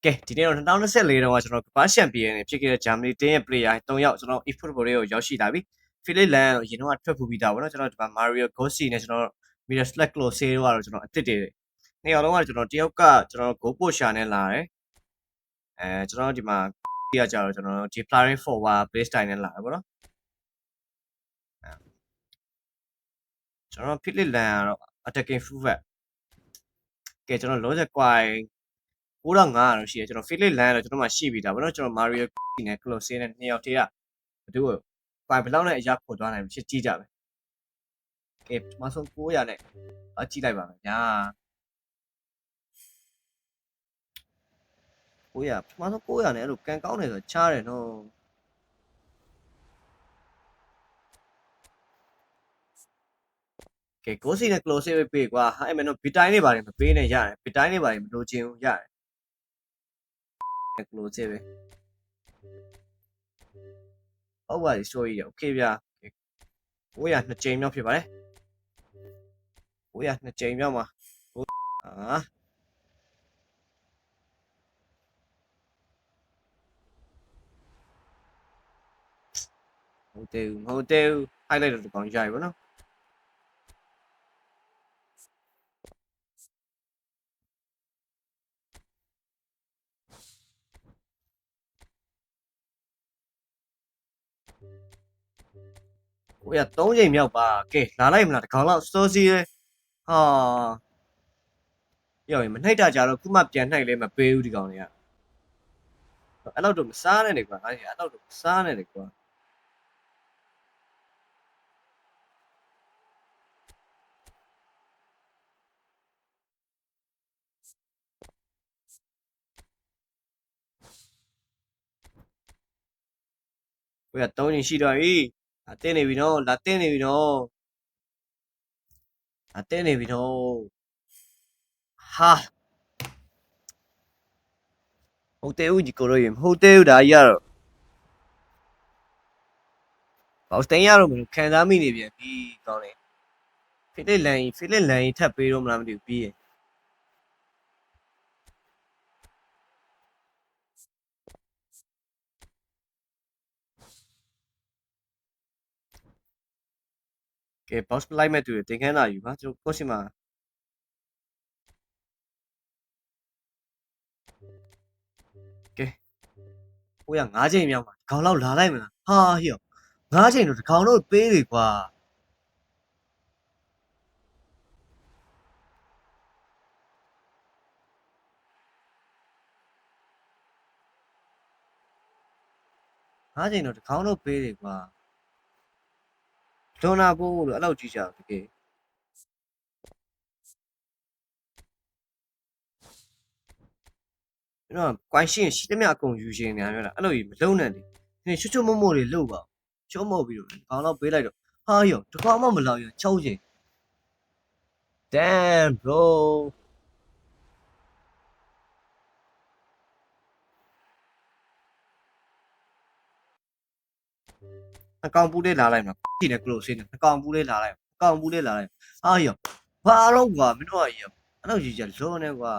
ကဲဒီနေ့တော့2024တော့ကျွန်တော်ကမ္ဘာချန်ပီယံနေဖြစ်ခဲ့တဲ့ဂျာမနီတင်းရဲ့ player 3ယောက်ကျွန်တော် eFootball တွေကိုရောက်ရှိလာပြီဖီလစ်လန်ကတော့ရင်တော့ထွက်ဖူးပြီးသားပေါ့နော်ကျွန်တော်ဒီမှာ Mario Gossi နဲ့ကျွန်တော် Miroslav Klose တို့ကတော့ကျွန်တော်အစ်စ်တွေနှစ်ယောက်လုံးကကျွန်တော်တယောက်ကကျွန်တော် goal poacher နဲ့လာတယ်ကျွန်တော်ဒီမှာဒီကကြတော့ကျွန်တော် Deflaring forward play style နဲ့လာတယ်ပေါ့နော်ကျွန်တော်ဖီလစ်လန်ကတော့ attacking fullback ကဲကျွန်တော်လောချက်ကွိုင်95တော့ရှိတယ်ကျွန်တော် Philip Land တော့ကျွန်တော်မှရှိပြီးသားဗောနော်ကျွန်တော် Mario နဲ့ Close နဲ့နှစ်ယောက်တည်းကဘယ်သူ့ကိုပိုင်ဘလောက်နဲ့အရာခေါ်သွားနိုင်မဖြစ်ကြည့်ကြပဲကဲပထမဆုံး900နဲ့အကြည့်လိုက်ပါမယ်ညာ900ပထမဆုံး900နဲ့အဲ့လိုကန်ကောင်းတယ်ဆိုချားတယ်နော်ကဲကိုစီနဲ့ Close ပဲပေးကွာအဲ့မဲ့တော့ဘီတိုင်းနေပါတယ်မပေးနဲ့ရတယ်ဘီတိုင်းနေပါတယ်မလိုချင်ဘူးရတယ် Close ပဲဟုတ်ပါပြီ sorry โอเคဗျာ900နှစ်ကြိမ်မြောက်ဖြစ်ပါတယ်900နှစ်ကြိမ်မြောက်မှာဟုတ်တယ်မဟုတ်တယ် highlight တော့ဒီကောင်ရိုက်ပါနော်ကိုရ3ချိန်မြောက်ပါကဲလာလိုက်မလားတကောင်လောက်စောစီးရဲဟာပြောရင်မနှိုက်တာကြတော့ခုမှပြန်နှိုက်လဲမပေးဘူးဒီကောင်တွေကအဲ့လောက်တော့မစားနဲ့လေကွာအဲ့လောက်တော့မစားနဲ့လေကွာကိုရ3ချိန်ရှိတော့ပြီအတင်းနေပြီနော်လာတင်းနေပြီနော်အတင်းနေပြီနော်ဟာဟုတ်တယ်ဦးကြီးကိုရောရင်ဟုတ်တယ်ဦးဒါကြီးကတော့ဘောက်စတင်ရတော့မလို့ခံစားမိနေပြန်ပြီကောင်းလေဖိလစ်လန်ကြီးထပ်ပေးတော့မလားမသိဘူးပြီးရင်ကဲ box လိုက်မဲ့သူတင်ခန်းလာယူပါကျွန်တော်ကိုစီမှာကဲကိုရ9ချိန်မြောက်ပါခေါင်းလောက်လာလိုက်မလားဟာဟိယော9ချိန်တော့ဒီကောင်တော့ပေးလေကွာ9ချိန်တော့ဒီကောင်တော့ပေးလေကွာဒွန်နာပိုးလို့အဲ့လောက်ကြည့်ကြတကယ်ကျွန်တော်ကွိုင်ရှင်းရှိသမျှအကုန်ယူရှင်နေရပြောတာအဲ့လိုကြီးမလုံးနဲ့လေဒီချွတ်ချွတ်မို့မို့လေးလို့ပါချုံးမို့ပြီးတော့ခေါင်းတော့ပေးလိုက်တော့ဟာဟိယောဒီကောင်မှမလောက်ရ6ချိန် damn bro အကောင်ပူးလေးလာလိုက်မှာကြည့်နေ close နေအကောင်ပူးလေးလာလိုက်အကောင်ပူးလေးလာလိုက်ဟာဟိယောဘာတော့ကွာမင်းတို့ကဟိယောအဲ့လိုကြီးကြလုံးနေကွာ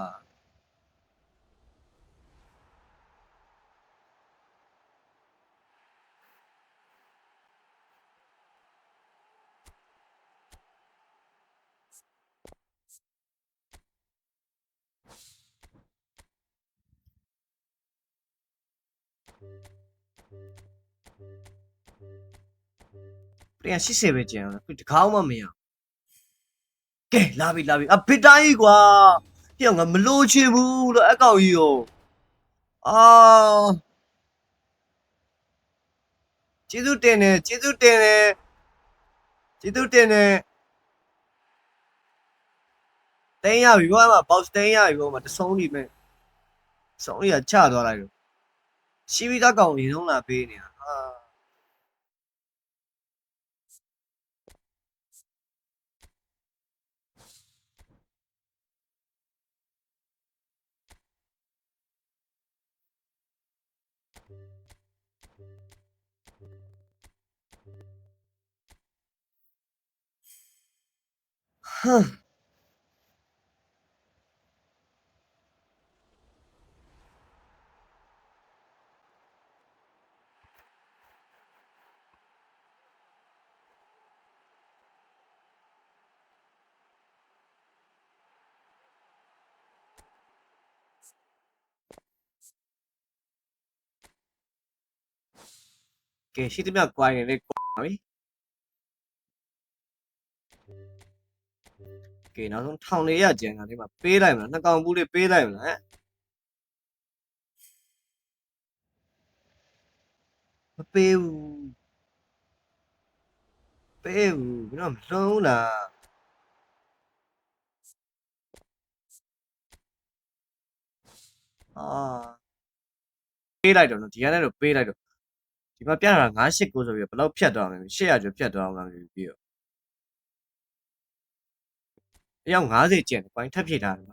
ပြန်80ပဲကျန်အောင်ဒီကောင်မှမရကဲလာပြီအဘစ်တိုင်းကွာဟိယောငါမလို့ချင်ဘူးလို့အကောင်ကြီးရောကျေးဇူးတင်တယ်တင်းရပြီဘောမှာ box တင်းရပြီဘောမှာတဆုံးနေမဲ့ဆုံးရချသွားလိုက်တော့ရှိပြီးသားကောင်ကြီးလုံးလာပေးနေတာဟမ် ကဲရှိသမျှ coin တွေလေးကွာပြီကဲနောက်ဆုံး1400ကျန်တာလေးမှာပေးလိုက်မလားနှစ်ကောင်ဘူးလေးပေးလိုက်မလားမပေးဘူးပေးဘူးဘယ်တော့မလုံးလားပေးလိုက်တော့နော်ဒီကနေ့တော့ပေးလိုက်တော့ဒီမှာပြတာ989ဆိုပြီးဘယ်လောက်ဖြတ်သွားမလဲ800ကျော်ဖြတ်သွားအောင်လားပြီးတော့အယောက်90ကျန်တယ် coin ထပ်ဖြည့်ထားတယ်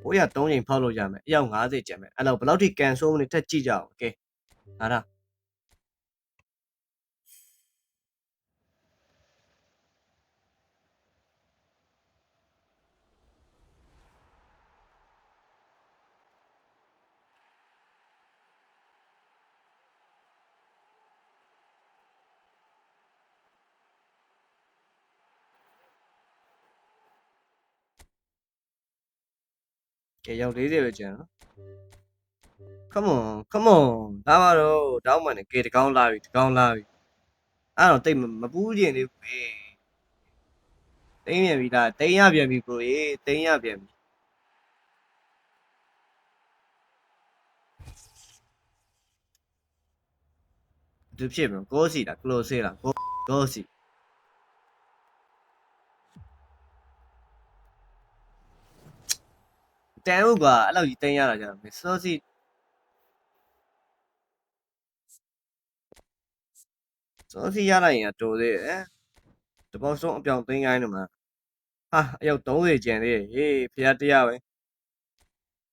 903ချိန်ဖောက်လို့ရမယ်အယောက်90ကျန်မယ်အဲ့တော့ဘယ်လောက်ထိကန်ဆိုးမလဲထပ်ကြည့်ကြအောင်โอเคဟာဒါကဲရောက်40ပဲကျန်နော် come on come on ဒါမှတော့တောင်းမှန်နေကဲတကောင်းလာပြီတကောင်းလာပြီအဲ့တော့တိတ်မပူးကျင်သေးဘူးပဲတိန်းပြန်ပြီလားတိန်းရပြန်ပြီကိုရေတိန်းရပြန်ပြီဒီဖြစ်မလို့ကိုစီလား close လားကိုစီတန်ဟုတ်ကွာအဲ့လောက်ကြီးတိန်းရတာကြာမယ်စောစီစောစီရလိုက်ရင်တော်သေးတယ်တပေါက်ဆုံးအပြောင်သိန်းကိုင်းတော့မှာဟာအယောက်30ကျန်သေးတယ်ဟေးဖျားတရားပဲ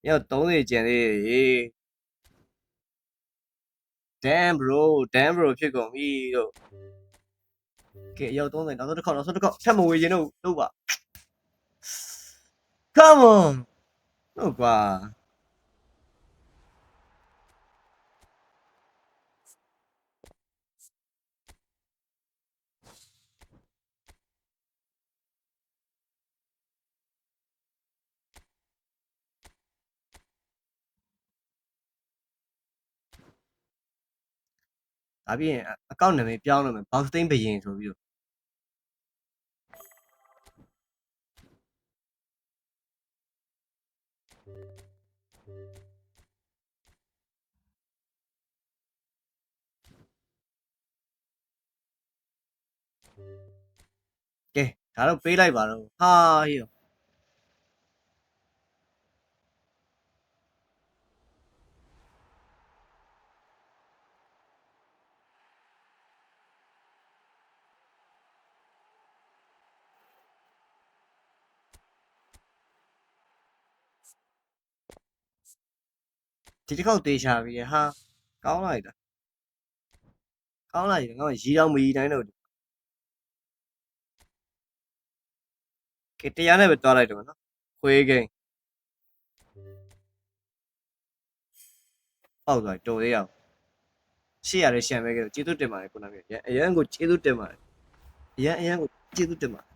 အယောက်30ကျန်သေးတယ်ဟေး damn bro ဖြစ်ကုန်ပြီတို့ကဲအယောက်30နောက်ဆုံးတစ်ခေါက်ထပ်မဝေရင်တို့ပါ come on ဟုတ်ကွာဒါပြီးရင်အကောင့်နာမည်ပြောင်းလို့မယ် box သိန်းဘရင်ဆိုပြီးတော့ကဲဒါတော့ပေးလိုက်ပါတော့ဟာဟေးဒီတစ်ခေါက်တေးချပြီဟာကောင်းလိုက်တာကောင်းလိုက်တယ်ငါ့ရီတော့မရီတိုင်းတော့ကဲတရားနဲ့ပဲတွားလိုက်တော့နော်ခွေးကိန်းပေါက်သွားတော်သေးအောင်ရှေ့ရတဲ့ရှန်ပဲကကျေးဇူးတင်ပါတယ်ကိုနာမြေအရန်ကိုကျေးဇူးတင်ပါတယ်အရန်ကိုကျေးဇူးတင်ပါတယ်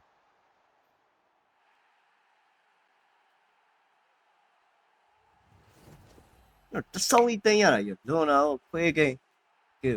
တဆောင်းကြီးတင်းရတာရလွန်တာကိုခွေးကိန်းကဲ